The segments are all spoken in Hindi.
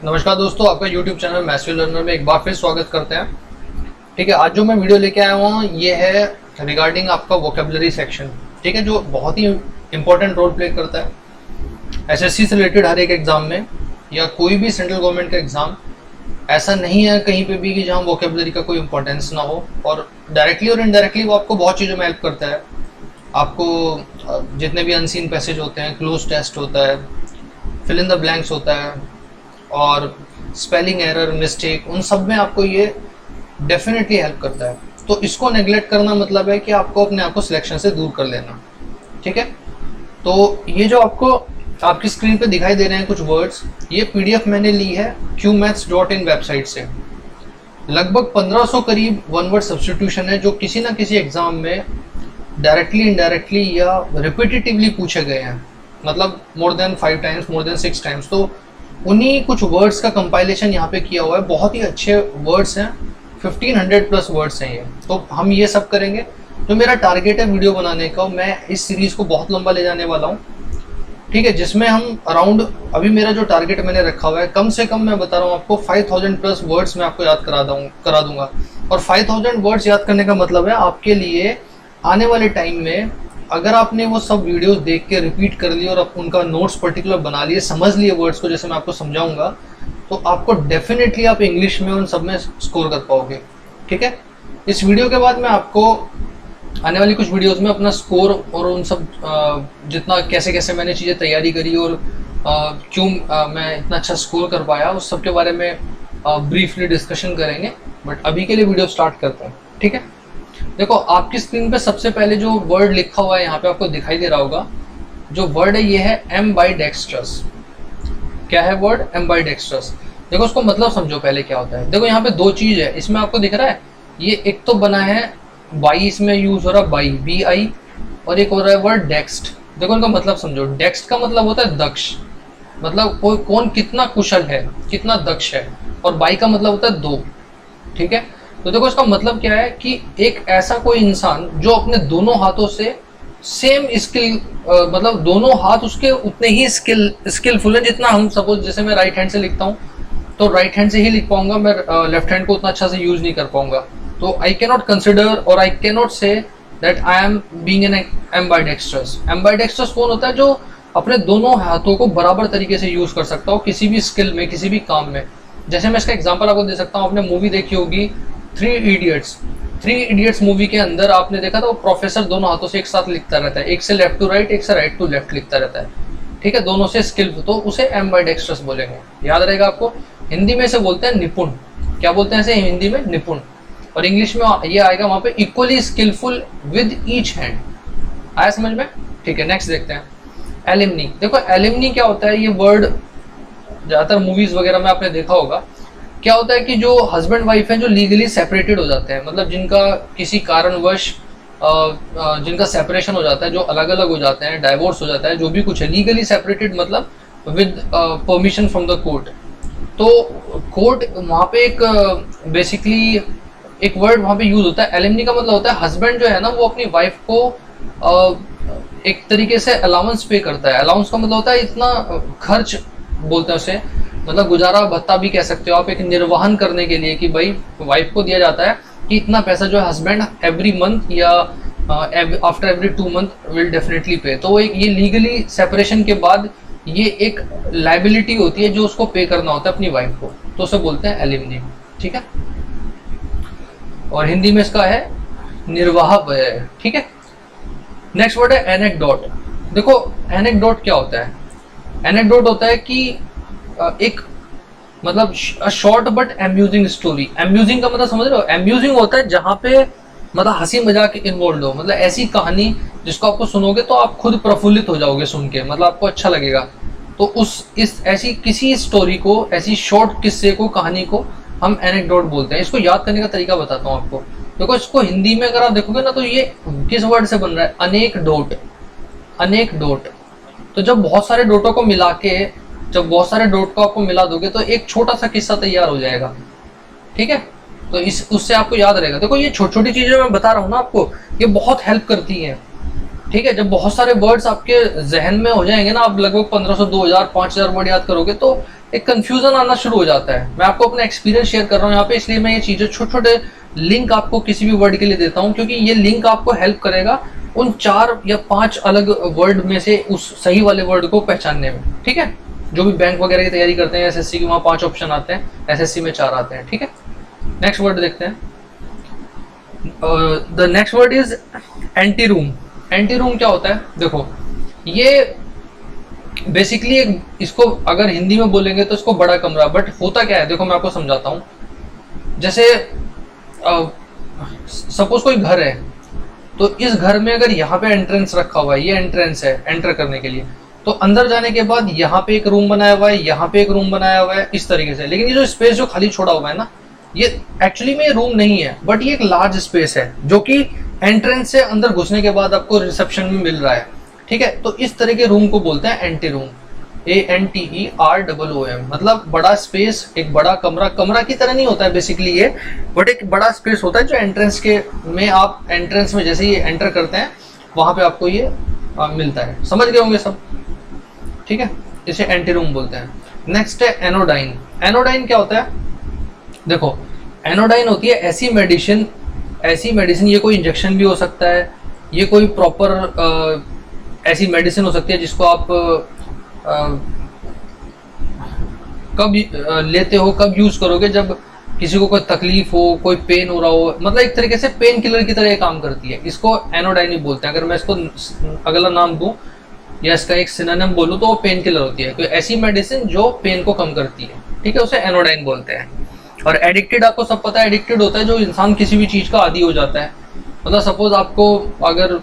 नमस्कार दोस्तों, आपका YouTube चैनल मैथ्स लर्नर में एक बार फिर स्वागत करते हैं। ठीक है, आज जो मैं वीडियो लेके आया हूँ ये है रिगार्डिंग आपका वोकेबलरी सेक्शन। ठीक है, जो बहुत ही इंपॉर्टेंट रोल प्ले करता है एसएससी से रिलेटेड हर एक एग्जाम में या कोई भी सेंट्रल गवर्नमेंट का एग्जाम। ऐसा नहीं है कहीं पे भी कि जहाँ वोकेबलरी का कोई इंपॉर्टेंस ना हो, और डायरेक्टली और इनडायरेक्टली वो आपको बहुत चीज़ों में हेल्प करता है। आपको जितने भी अनसीन पैसेज होते हैं, क्लोज टेस्ट होता है, फिल इन द ब्लैंक्स होता है, और स्पेलिंग एरर, मिस्टेक, उन सब में आपको ये डेफिनेटली हेल्प करता है। तो इसको नेग्लेक्ट करना मतलब है कि आपको अपने आप को सिलेक्शन से दूर कर लेना। ठीक है, तो ये जो आपको आपकी स्क्रीन पे दिखाई दे रहे हैं कुछ वर्ड्स, ये पीडीएफ मैंने ली है qmaths.in वेबसाइट से। लगभग 1500 करीब वन वर्ड सब्स्टिट्यूशन है जो किसी ना किसी एग्जाम में डायरेक्टली, इनडायरेक्टली या रिपीटेटिवली पूछे गए हैं, मतलब more than 5 times, more than 6 times. तो उन्हीं कुछ वर्ड्स का कंपाइलेशन यहाँ पे किया हुआ है। बहुत ही अच्छे वर्ड्स हैं, 1500 प्लस वर्ड्स हैं ये। तो हम ये सब करेंगे। जो मेरा टारगेट है वीडियो बनाने का, मैं इस सीरीज को बहुत लंबा ले जाने वाला हूँ। ठीक है, जिसमें हम अराउंड, अभी मेरा जो टारगेट मैंने रखा हुआ है, कम से कम मैं बता रहा हूँ आपको 5000 प्लस वर्ड्स मैं आपको याद करा दूंगा। और 5000 वर्ड्स याद करने का मतलब है आपके लिए आने वाले टाइम में, अगर आपने वो सब वीडियोस देख के रिपीट कर लिए और आप उनका नोट्स पर्टिकुलर बना लिए, समझ लिए वर्ड्स को, जैसे मैं आपको समझाऊंगा, तो आपको डेफिनेटली आप इंग्लिश में उन सब में स्कोर कर पाओगे। ठीक है, इस वीडियो के बाद मैं आपको आने वाली कुछ वीडियोस में अपना स्कोर और उन सब जितना कैसे कैसे मैंने चीज़ें तैयारी करी और क्यों मैं इतना अच्छा स्कोर कर पाया, उस सब के बारे में ब्रीफली डिस्कशन करेंगे। बट अभी के लिए वीडियो स्टार्ट करते हैं। ठीक है, देखो आपकी स्क्रीन पे सबसे पहले जो वर्ड लिखा हुआ है यहाँ पे आपको दिखाई दे रहा होगा। जो वर्ड है ये है एम्बाइडेक्स्ट्रस। क्या है वर्ड? एम्बाइडेक्स्ट्रस। देखो उसको मतलब समझो पहले क्या होता है। देखो यहाँ पे दो चीज है, इसमें आपको दिख रहा है, ये एक तो बना है बाई, इसमें यूज हो रहा है बाई, BI, और एक हो रहा है वर्ड डेक्स्ट। देखो इनका मतलब समझो। डेक्स्ट का मतलब होता है दक्ष, मतलब कोई कौन कितना कुशल है, कितना दक्ष है। और बाई का मतलब होता है दो। ठीक है, तो देखो इसका मतलब क्या है कि एक ऐसा कोई इंसान जो अपने दोनों हाथों से सेम स्किल, मतलब दोनों हाथ उसके उतने ही स्किलफुल है जितना हम, सपोज जैसे मैं राइट हैंड से लिखता हूँ तो राइट हैंड से ही लिख पाऊंगा, मैं लेफ्ट हैंड को उतना अच्छा से यूज नहीं कर पाऊंगा। तो आई कैन नॉट कंसिडर और I can not say that I am being an ambidextrous. Ambidextrous कौन होता है? जो अपने दोनों हाथों को बराबर तरीके से यूज कर सकता हो किसी भी स्किल में, किसी भी काम में। जैसे मैं इसका एग्जाम्पल आपको दे सकता हूँ। आपने मूवी देखी होगी थ्री इडियट्स मूवी के अंदर आपने देखा था वो प्रोफेसर दोनों हाथों से एक साथ लिखता रहता है, एक से लेफ्ट टू राइट, एक से राइट टू लेफ्ट लिखता रहता है। ठीक है, दोनों से स्किल, तो उसे एम्बाइडेक्स्ट्रस बोलेंगे। याद रहेगा आपको। हिंदी में से बोलते हैं निपुण। क्या बोलते हैं इसे हिंदी में? निपुण। और इंग्लिश में ये आएगा वहां पे equally skillful with each hand. आया समझ में? ठीक है, नेक्स्ट देखते हैं। एलिमनी। देखो एलिमनी क्या होता है? ये वर्ड ज्यादातर मूवीज वगैरह में आपने देखा होगा। क्या होता है कि जो हस्बैंड वाइफ हैं जो लीगली सेपरेटेड हो जाते हैं, मतलब जिनका किसी कारणवश जिनका सेपरेशन हो जाता है, जो अलग अलग हो जाते हैं, डाइवोर्स हो जाता है, जो भी कुछ है, लीगली सेपरेटेड मतलब with permission from the court. तो कोर्ट वहाँ पे एक बेसिकली एक वर्ड वहाँ पे यूज होता है। एलिमनी का मतलब होता है हस्बैंड जो है ना, वो अपनी वाइफ को एक तरीके से अलाउंस पे करता है। अलाउंस का मतलब होता है इतना खर्च बोलते हैं उसे, मतलब गुजारा भत्ता भी कह सकते हो आप, एक निर्वहन करने के लिए कि भाई वाइफ को दिया जाता है कि इतना पैसा जो है हस्बैंड एवरी मंथ या after every 2 month will definitely पे। तो एक ये लीगली सेपरेशन के बाद ये एक लाइबिलिटी होती है जो उसको पे करना होता है अपनी वाइफ को, तो उसे बोलते हैं एलिमनी। ठीक है, और हिंदी में इसका है निर्वाह व्यय। ठीक है, नेक्स्ट वर्ड है एनेक्डोट। देखो एनेक्डोट क्या होता है? एनेक्डोट होता है कि एक मतलब short but amusing story. Amusing का मतलब समझ रहे हो? अम्यूजिंग होता है जहाँ पे मतलब हंसी मजाक इन्वॉल्व हो, मतलब ऐसी कहानी जिसको आपको सुनोगे तो आप खुद प्रफुल्लित हो जाओगे सुन के, मतलब आपको अच्छा लगेगा। तो इस ऐसी किसी स्टोरी को, ऐसी शॉर्ट किस्से को, कहानी को हम एनेक्डोट बोलते हैं। इसको याद करने का तरीका बताता हूँ आपको। देखो इसको हिंदी में अगर आप देखोगे ना तो ये किस वर्ड से बन रहा है? अनेक डोट। अनेक डोट। तो जब बहुत सारे डोटों को मिला के, जब बहुत सारे डॉट को आपको मिला दोगे तो एक छोटा सा किस्सा तैयार हो जाएगा। ठीक है, तो उससे आपको याद रहेगा। देखो ये छोटी छोटी चीजें मैं बता रहा हूँ ना आपको, ये बहुत हेल्प करती हैं। ठीक है, जब बहुत सारे वर्ड्स आपके जहन में हो जाएंगे ना, आप लगभग 1500, 2000, 5000 वर्ड याद करोगे, तो एक कंफ्यूजन आना शुरू हो जाता है। मैं आपको अपना एक्सपीरियंस शेयर कर रहा हूँ यहाँ पे, इसलिए मैं ये चीजें छोटे छोटे लिंक आपको किसी भी वर्ड के लिए देता हूँ, क्योंकि ये लिंक आपको हेल्प करेगा उन 4 या 5 अलग वर्ड में से उस सही वाले वर्ड को पहचानने में। ठीक है, जो भी बैंक वगैरह की तैयारी करते हैं एसएससी की, वहाँ 5 ऑप्शन आते हैं, एसएससी में 4 आते हैं। ठीक है, नेक्स्ट वर्ड देखते हैं। The next word is anti room. Anti room क्या होता है? देखो, ये बेसिकली एक, इसको अगर हिंदी में बोलेंगे तो इसको बड़ा कमरा, बट होता क्या है देखो मैं आपको समझाता हूँ। जैसे सपोज कोई घर है, तो इस घर में अगर यहाँ पे एंट्रेंस रखा हुआ है, ये एंट्रेंस है एंटर करने के लिए, तो अंदर जाने के बाद यहाँ पे एक रूम बनाया हुआ है, यहाँ पे एक रूम बनाया हुआ है, इस तरीके से। लेकिन ये जो स्पेस जो खाली छोड़ा हुआ है ना, ये एक्चुअली में रूम नहीं है, बट ये एक लार्ज स्पेस है जो कि एंट्रेंस से अंदर घुसने के बाद आपको रिसेप्शन में मिल रहा है। ठीक है, तो इस तरह के रूम को बोलते हैं एंटी रूम। ANTEROOM, मतलब बड़ा स्पेस, एक बड़ा कमरा। कमरा की तरह नहीं होता है बेसिकली ये, बट एक बड़ा स्पेस होता है जो एंट्रेंस के में, आप एंट्रेंस में जैसे ही एंटर करते हैं वहां पे आपको ये मिलता है। समझ गए होंगे सब? ठीक है, इसे एंटी रूम बोलते हैं। नेक्स्ट है एनोडाइन। एनोडाइन क्या होता है? देखो, एनोडाइन होती है ऐसी मेडिसिन, ये कोई इंजेक्शन भी हो सकता है, ये कोई प्रॉपर ऐसी मेडिसिन हो सकती है जिसको आप कब लेते हो, कब यूज करोगे, जब किसी को कोई तकलीफ हो, कोई पेन हो रहा हो, मतलब एक तरीके से पेन किलर की तरह ये काम करती है। इसको एनोडाइन ही बोलते हैं। अगर मैं इसको अगला नाम दूं या इसका एक सिनोनिम बोलूं तो वो पेन किलर होती है, कोई ऐसी मेडिसिन जो पेन को कम करती है। ठीक है, उसे एनोडाइन बोलते हैं। और एडिक्टेड, आपको सब पता है एडिक्टेड होता है जो इंसान किसी भी चीज का आदी हो जाता है। मतलब सपोज आपको अगर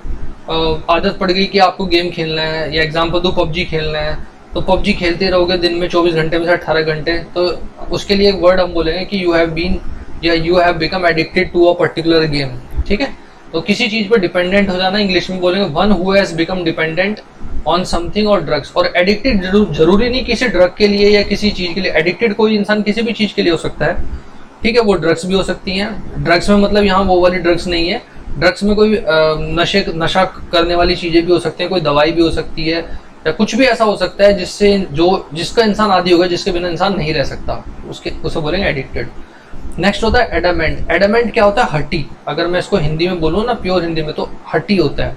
आदत पड़ गई कि आपको गेम खेलना है, या एग्जांपल दो पबजी खेलना है, तो पबजी खेलते रहोगे दिन में 24 घंटे में से 18 घंटे, तो उसके लिए एक वर्ड हम बोलेंगे कि यू हैव बीन या you have become addicted to a particular game. ठीक है, तो किसी चीज पर डिपेंडेंट हो जाना, इंग्लिश में बोलेंगे one who has become dependent on something और ड्रग्स। और एडिक्टेड जरूरी नहीं किसी ड्रग के लिए या किसी चीज के लिए, एडिक्टेड कोई इंसान किसी भी चीज के लिए हो सकता है। ठीक है, वो ड्रग्स भी हो सकती हैं। ड्रग्स में मतलब यहाँ वो वाली ड्रग्स नहीं है, ड्रग्स में कोई नशा करने वाली चीजें भी हो सकती हैं, कोई दवाई भी हो सकती है, या कुछ भी ऐसा हो सकता है जिससे जिसका इंसान आदी होगा, जिसके बिना इंसान नहीं रह सकता, उसे बोलेंगे एडिक्टेड। नेक्स्ट होता है एडामेंट। एडामेंट क्या होता है? हड्डी। अगर मैं इसको हिंदी में बोलूँ ना, प्योर हिंदी में, तो हड्डी होता है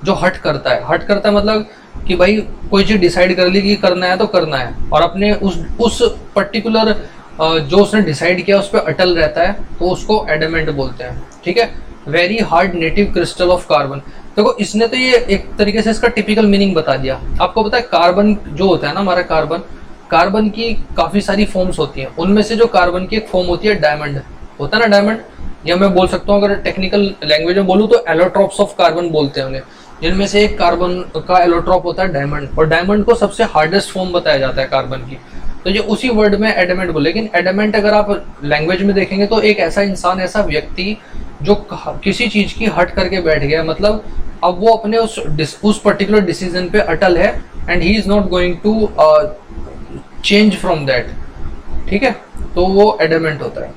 जो हट करता है। हट करता है मतलब कि भाई कोई चीज डिसाइड कर ली कि करना है तो करना है, और अपने उस पर्टिकुलर जो उसने डिसाइड किया उस पर अटल रहता है, तो उसको एडामेंट बोलते हैं। ठीक है, very hard native crystal of carbon. देखो, इसने तो ये एक तरीके से इसका टिपिकल मीनिंग बता दिया। आपको पता है कार्बन जो होता है ना, हमारा कार्बन की काफी सारी फॉर्म्स होती हैं। उनमें से जो कार्बन की एक फॉर्म होती है डायमंड, होता है ना डायमंड, या मैं बोल सकता हूँ अगर टेक्निकल लैंग्वेज में बोलूँ तो एलोट्रॉप्स ऑफ कार्बन बोलते होंगे, जिनमें से एक कार्बन का एलोट्रॉप होता है डायमंड, और डायमंड को सबसे हार्डेस्ट फॉर्म बताया जाता है कार्बन की। तो ये उसी वर्ड में एडामेंट बोले। लेकिन एडामेंट अगर आप लैंग्वेज में देखेंगे तो एक ऐसा इंसान, ऐसा व्यक्ति जो किसी चीज की हट करके बैठ गया, मतलब अब वो अपने उस पर्टिकुलर डिसीजन पे अटल है, and he is not going to change from that. ठीक है, तो वो एडामेंट होता है।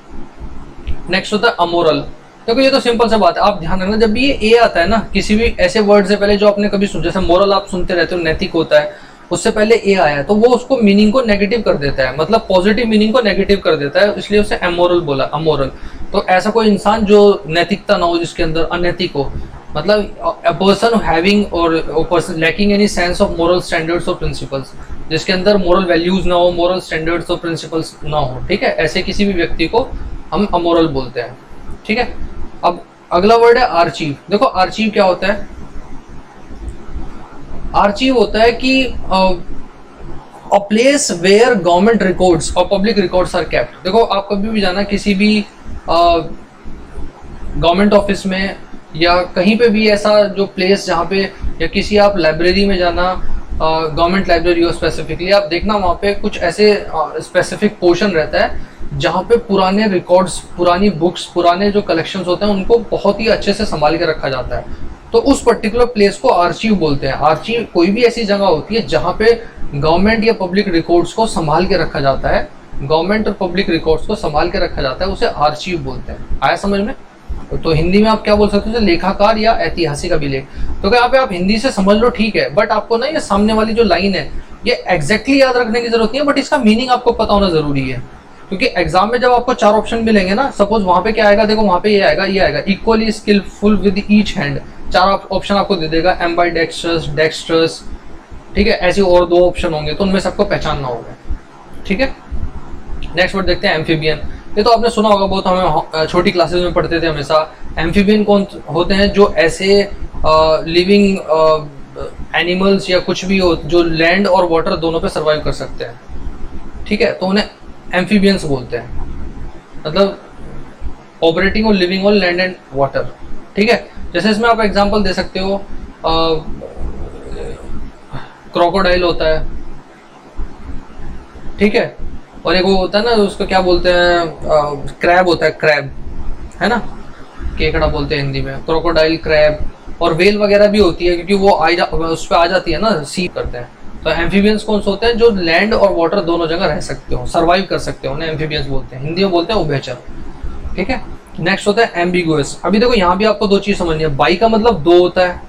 नेक्स्ट होता है अमोरल। देखो, ये तो सिंपल सा बात है, आप ध्यान रखना, जब भी ये ए आता है ना किसी भी ऐसे वर्ड से पहले जो आपने कभी सुना, जैसे मोरल आप सुनते रहते हो, नैतिक होता है, उससे पहले ए आया है, तो वो उसको मीनिंग को नेगेटिव कर देता है, मतलब पॉजिटिव मीनिंग को नेगेटिव कर देता है, इसलिए उसे अमोरल बोला, अमोरल। तो ऐसा कोई इंसान जो नैतिकता ना हो, जिसके अंदर अनैतिक हो, मतलब अ पर्सन हैविंग और person lacking any sense of moral standards और प्रिंसिपल्स, जिसके अंदर मोरल वैल्यूज ना हो, मोरल स्टैंडर्ड्स और प्रिंसिपल्स ना हो। ठीक है, ऐसे किसी भी व्यक्ति को हम अमोरल बोलते हैं। ठीक है, अब अगला वर्ड है आर्चीव। देखो, आर्चीव क्या होता है? आर्चीव होता है कि a place where government records और पब्लिक रिकॉर्ड्स आर केप्ट। देखो, आप कभी भी जाना किसी भी गवर्नमेंट ऑफिस में या कहीं पे भी ऐसा जो प्लेस जहाँ पे, या किसी आप लाइब्रेरी में जाना, गवर्नमेंट लाइब्रेरी हो स्पेसिफिकली, आप देखना वहाँ पे कुछ ऐसे स्पेसिफिक पोर्शन रहता है जहाँ पे पुराने रिकॉर्ड्स, पुरानी बुक्स, पुराने जो कलेक्शंस होते हैं उनको बहुत ही अच्छे से संभाल के रखा जाता है। तो उस पर्टिकुलर प्लेस को आर्चीव बोलते हैं। आर्चीव कोई भी ऐसी जगह होती है जहाँ पे गवर्नमेंट या पब्लिक रिकॉर्ड्स को संभाल के रखा जाता है, गवर्नमेंट और पब्लिक रिकॉर्ड्स को संभाल के रखा जाता है, उसे आर्चीव बोलते हैं। आया समझ में? तो हिंदी में आप क्या बोल सकते हो? लेखाकार या ऐतिहासिक अभिलेख। तो क्या यहाँ पे आप हिंदी से समझ लो, ठीक है, बट आपको ना ये सामने वाली जो लाइन है ये एग्जैक्टली याद रखने की जरूरत नहीं है, बट इसका मीनिंग आपको पता होना जरूरी है, क्योंकि एग्जाम में जब आपको 4 ऑप्शन मिलेंगे ना, सपोज वहां पे क्या आएगा, देखो वहां पे ये आएगा equally skillful with each hand, 4 option आपको दे देगा, एम्बाई डेक्स्ट्रस, डेक्स्ट्रस, ठीक है, ऐसे और 2 ऑप्शन होंगे, तो उनमें सबको पहचानना होगा, ठीक है। नेक्स्ट वर्ड देखते हैं एम्फीबियन। ये तो आपने सुना होगा, बहुत हमें छोटी क्लासेस में पढ़ते थे हमेशा। एम्फीबियन कौन होते हैं? जो ऐसे लिविंग एनिमल्स या कुछ भी हो जो लैंड और वाटर दोनों पे सर्वाइव कर सकते हैं, ठीक है, तो उन्हें एम्फीबियंस बोलते हैं, मतलब ऑपरेटिंग और living on land and water, ठीक है। जैसे इसमें आप एग्जांपल दे सकते हो, क्रोकोडाइल होता है, ठीक है, और एक वो होता है ना, उसको क्या बोलते हैं, क्रैब होता है, क्रैब है ना, केकड़ा बोलते हैं हिंदी में, क्रोकोडाइल, क्रैब, और वेल वगैरह भी होती है, क्योंकि वो उस पर आ जाती है ना, सी करते हैं। तो एम्फीबियंस कौन से होते हैं? जो लैंड और वाटर दोनों जगह रह सकते हो, सर्वाइव कर सकते हो, उन्हें एम्फीबियंस बोलते हैं, हिंदी में बोलते हैं उभयचर, ठीक है। नेक्स्ट होता है एम्बिगुअस। अभी देखो यहाँ भी आपको 2 चीज समझनी है, बाई का मतलब 2 होता है,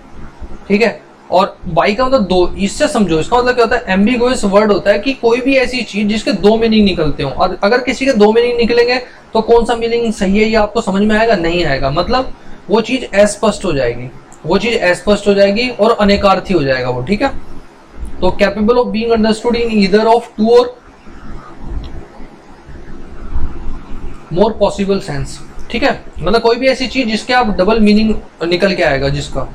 ठीक है, और बाई का मतलब 2, इससे समझो, इसका मतलब क्या होता है? एम्बिगुअस वर्ड होता है कि कोई भी ऐसी चीज जिसके 2 मीनिंग निकलते हो, और अगर किसी के 2 मीनिंग निकलेंगे तो कौन सा मीनिंग सही है ये आपको समझ में आएगा? नहीं आएगा, मतलब वो चीज अस्पष्ट हो जाएगी, वो चीज अस्पष्ट हो जाएगी और अनेकार्थी हो जाएगा वो, ठीक है। तो capable of being understood in either of 2 और मोर पॉसिबल सेंस, ठीक है, मतलब कोई भी ऐसी चीज जिसके आप डबल मीनिंग निकल के आएगा, जिसका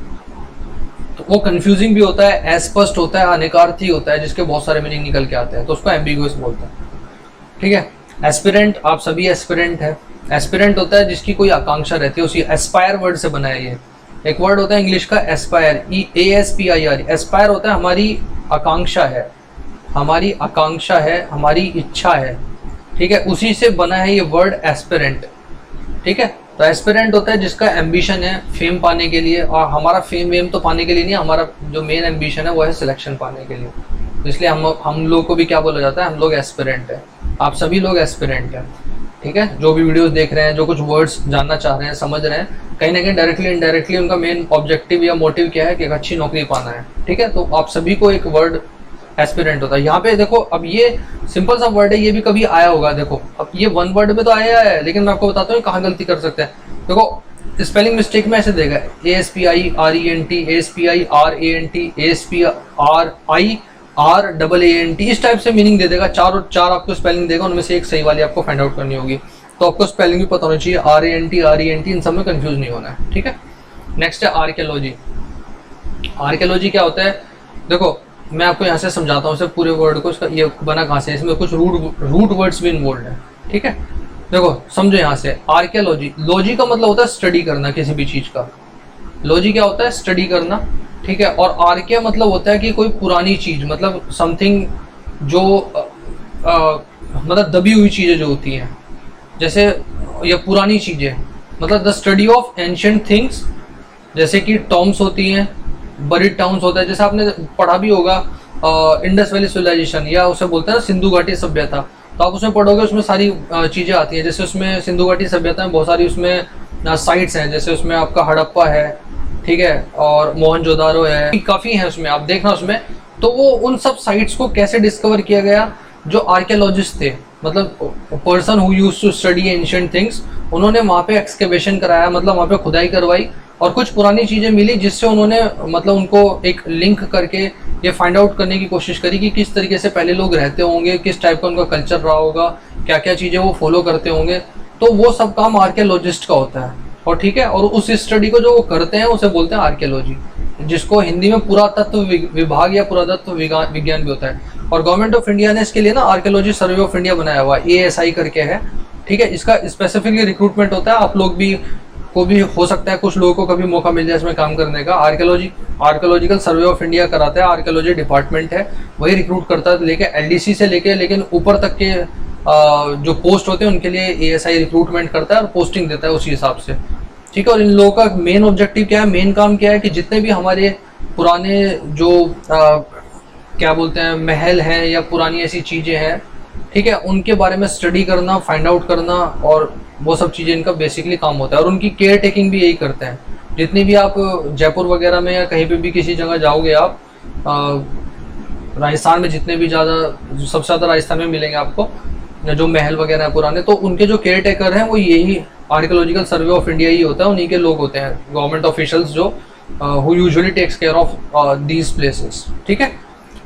तो वो कंफ्यूजिंग भी होता है, अस्पष्ट होता है, अनेकार्थी होता है, जिसके बहुत सारे मीनिंग निकल के आते हैं, तो उसको एम्बिगुअस बोलते हैं, ठीक है। एस्पिरेंट, आप सभी एस्पिरेंट है। एस्पिरेंट होता है जिसकी कोई आकांक्षा रहती है, उसी एस्पायर वर्ड से बना है ये। एक वर्ड होता है इंग्लिश का एस्पायर, EASPIR, एस्पायर होता है हमारी आकांक्षा है, हमारी आकांक्षा है, हमारी इच्छा है, ठीक है, उसी से बना है ये वर्ड एस्पिरेंट, ठीक है। तो एस्पिरेंट होता है जिसका एम्बिशन है फेम पाने के लिए, और हमारा फेम वेम तो पाने के लिए नहीं, हमारा जो मेन एम्बिशन है वो है सिलेक्शन पाने के लिए, तो इसलिए हम लोग को भी क्या बोला जाता है? हम लोग एस्पिरेंट है, आप सभी लोग एस्पिरेंट हैं, ठीक है। जो भी वीडियोस देख रहे हैं, जो कुछ वर्ड्स जानना चाह रहे हैं, समझ रहे हैं, कहीं ना कहीं डायरेक्टली इनडायरेक्टली उनका मेन ऑब्जेक्टिव या मोटिव क्या है कि एक अच्छी नौकरी पाना है, ठीक है। तो आप सभी को एक वर्ड एस्पिरेंट होता है। यहाँ पे देखो, अब ये सिंपल सा वर्ड है, ये भी कभी आया होगा, देखो अब ये 1 वर्ड में तो आया है, लेकिन मैं आपको बताता हूँ कहाँ गलती कर सकते हैं। देखो स्पेलिंग मिस्टेक में ऐसे देगा, ASPIRENT, ASPIRANT, ASPRIRAANT, इस टाइप से मीनिंग दे देगा, 4 और 4 आपको स्पेलिंग देगा, उनमें से एक सही वाली आपको फाइंड आउट करनी होगी। तो आपको स्पेलिंग भी पता होना चाहिए, RANT, इन सब में कंफ्यूज नहीं होना है, ठीक है। नेक्स्ट है आर्कियोलॉजी। आर्कियोलॉजी क्या होता है? देखो मैं आपको यहाँ से समझाता हूँ सिर्फ पूरे वर्ड को, इसका ये बना कहाँ से, इसमें कुछ रूट वर्ड्स भी इन्वॉल्व है, ठीक है। देखो समझो यहाँ से, आर्कियोलॉजी, लॉजी का मतलब होता है स्टडी करना किसी भी चीज का, लॉजी क्या होता है? स्टडी करना, ठीक है। और आर्किया मतलब होता है कि कोई पुरानी चीज, मतलब समथिंग जो मतलब दबी हुई चीजें जो होती हैं, जैसे ये पुरानी चीजें, मतलब the study of ancient things, जैसे कि टॉम्स होती हैं, बरीड टाउन्स होता है, जैसे आपने पढ़ा भी होगा इंडस वैली सिविलाइजेशन, या उसे बोलते हैं ना सिंधु घाटी सभ्यता, तो आप उसमें पढ़ोगे, उसमें सारी चीजें आती हैं, जैसे उसमें सिंधु घाटी सभ्यता में बहुत सारी उसमें साइट्स हैं, जैसे उसमें आपका हड़प्पा है, ठीक है, और मोहनजोदारो है, काफी है उसमें, आप देखना उसमें। तो वो उन सब साइट्स को कैसे डिस्कवर किया गया? जो आर्कियोलॉजिस्ट थे, मतलब person who used to study ancient things, उन्होंने वहाँ पे एक्सकेवेशन कराया, मतलब वहाँ पे खुदाई करवाई, और कुछ पुरानी चीजें मिली, जिससे उन्होंने मतलब उनको एक लिंक करके ये फाइंड आउट करने की कोशिश करी कि किस तरीके से पहले लोग रहते होंगे, किस टाइप का उनका कल्चर रहा होगा, क्या क्या चीजें वो फॉलो करते होंगे। तो वो सब काम आर्कियोलॉजिस्ट का होता है, और ठीक है, और उस स्टडी को जो वो करते हैं उसे बोलते हैं आर्कियोलॉजी, जिसको हिंदी में पुरातत्व विभाग या पुरातत्व विज्ञान भी होता है। और गवर्नमेंट ऑफ इंडिया ने इसके लिए ना आर्कियोलॉजी सर्वे ऑफ इंडिया बनाया हुआ, ASI करके है, ठीक है। इसका स्पेसिफिकली रिक्रूटमेंट होता है, आप लोग भी को भी हो सकता है, कुछ लोगों को कभी मौका मिल जाए इसमें काम करने का। आर्कियोलॉजिकल सर्वे ऑफ इंडिया कराता है, आर्कियोलॉजी डिपार्टमेंट है, वही रिक्रूट करता है, लेके LDC से लेके लेकिन ऊपर तक के जो पोस्ट होते हैं उनके लिए ASI रिक्रूटमेंट करता है और पोस्टिंग देता है उसी हिसाब से, ठीक है। और इन लोगों का मेन ऑब्जेक्टिव क्या है, मेन काम क्या है कि जितने भी हमारे पुराने जो क्या बोलते हैं महल हैं या पुरानी ऐसी चीजें हैं, ठीक है, उनके बारे में स्टडी करना, फाइंड आउट करना, और वो सब चीजें इनका बेसिकली काम होता है। और उनकी केयर टेकिंग भी यही करते हैं। जितनी भी आप जयपुर वगैरह में या कहीं पे भी किसी जगह जाओगे आप, राजस्थान में जितने भी ज़्यादा, सबसे ज़्यादा राजस्थान में मिलेंगे आपको जो महल वगैरह है पुराने, तो उनके जो केयर टेकर हैं वो यही आर्कियोलॉजिकल सर्वे ऑफ इंडिया ही होता है, उन्हीं के लोग होते हैं, गवर्नमेंट ऑफिशियल्स जो who usually takes care of these places. ठीक है,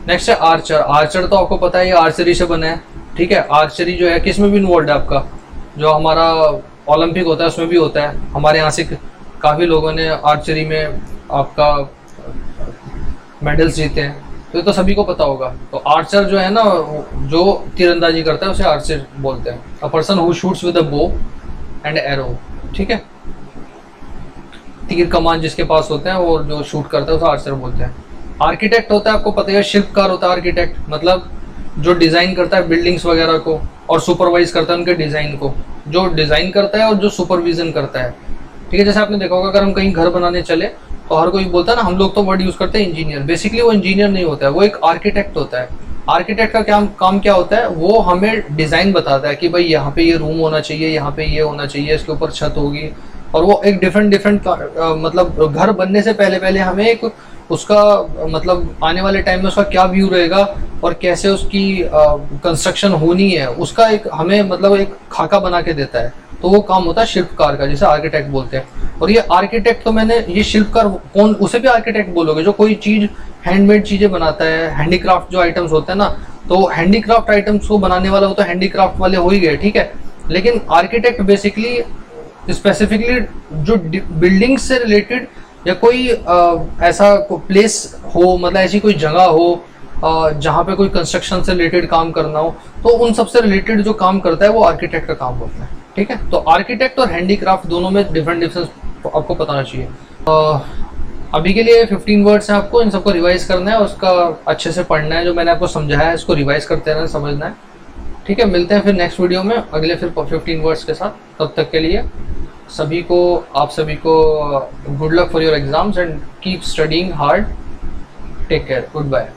नेक्स्ट है आर्चर। आर्चर तो आपको पता है ये आर्चरी से बना है। ठीक है, आर्चरी जो है किस में भी इन्वॉल्व है आपका, जो हमारा ओलंपिक होता है उसमें भी होता है। हमारे यहाँ से काफ़ी लोगों ने आर्चरी में आपका मेडल्स जीते हैं, तो ये तो सभी को पता होगा। तो आर्चर जो है ना, जो तीरंदाजी करता है उसे आर्चर बोलते हैं। A person who shoots with a bow and arrow. ठीक है, तीर कमान जिसके पास होते हैं वो जो शूट करता है उसे आर्चर बोलते हैं। आर्किटेक्ट होता है, आपको पता है शिल्पकार होता है आर्किटेक्ट, मतलब जो डिज़ाइन करता है बिल्डिंग्स वगैरह को और सुपरवाइज करता है उनके डिज़ाइन को, जो डिज़ाइन करता है और जो सुपरविजन करता है। ठीक है, जैसे आपने देखा होगा अगर हम कहीं घर बनाने चले तो हर कोई बोलता है ना, हम लोग तो वर्ड यूज़ करते हैं इंजीनियर, बेसिकली वो इंजीनियर नहीं होता है, वो एक आर्किटेक्ट होता है। आर्किटेक्ट का काम क्या होता है, वो हमें डिज़ाइन बताता है कि भाई यहाँ पे ये रूम होना चाहिए, यहाँ पे ये होना चाहिए, इसके ऊपर छत होगी, और वो एक डिफरेंट मतलब घर बनने से पहले हमें एक उसका मतलब आने वाले टाइम में उसका क्या व्यू रहेगा और कैसे उसकी कंस्ट्रक्शन होनी है, उसका एक हमें मतलब एक खाका बना के देता है। तो वो काम होता है शिल्पकार का, जिसे आर्किटेक्ट बोलते हैं। और ये आर्किटेक्ट तो मैंने, ये शिल्पकार कौन, उसे भी आर्किटेक्ट बोलोगे जो कोई चीज़ हैंडमेड चीज़ें बनाता है, हैंडीक्राफ्ट जो आइटम्स होते हैं ना, तो हैंडीक्राफ्ट आइटम्स को बनाने वाला वो तो हैंडीक्राफ्ट वाले हो ही गए। ठीक है, लेकिन आर्किटेक्ट बेसिकली स्पेसिफिकली जो बिल्डिंग से रिलेटेड या कोई ऐसा प्लेस हो, मतलब ऐसी कोई जगह हो जहाँ पे कोई कंस्ट्रक्शन से रिलेटेड काम करना हो, तो उन सबसे रिलेटेड जो काम करता है वो आर्किटेक्ट का काम होता है। ठीक है, तो आर्किटेक्ट और हैंडीक्राफ्ट दोनों में डिफरेंस आपको पता होना चाहिए। अभी के लिए 15 वर्ड्स हैं, आपको इन सबको रिवाइज करना है, उसका अच्छे से पढ़ना है, जो मैंने आपको समझाया है इसको रिवाइज करते रहना, समझना है। ठीक है, मिलते हैं फिर नेक्स्ट वीडियो में अगले फिर 15 वर्ड्स के साथ। तब तक के लिए सभी को, आप सभी को good luck for your exams and keep studying hard. Take care, good bye.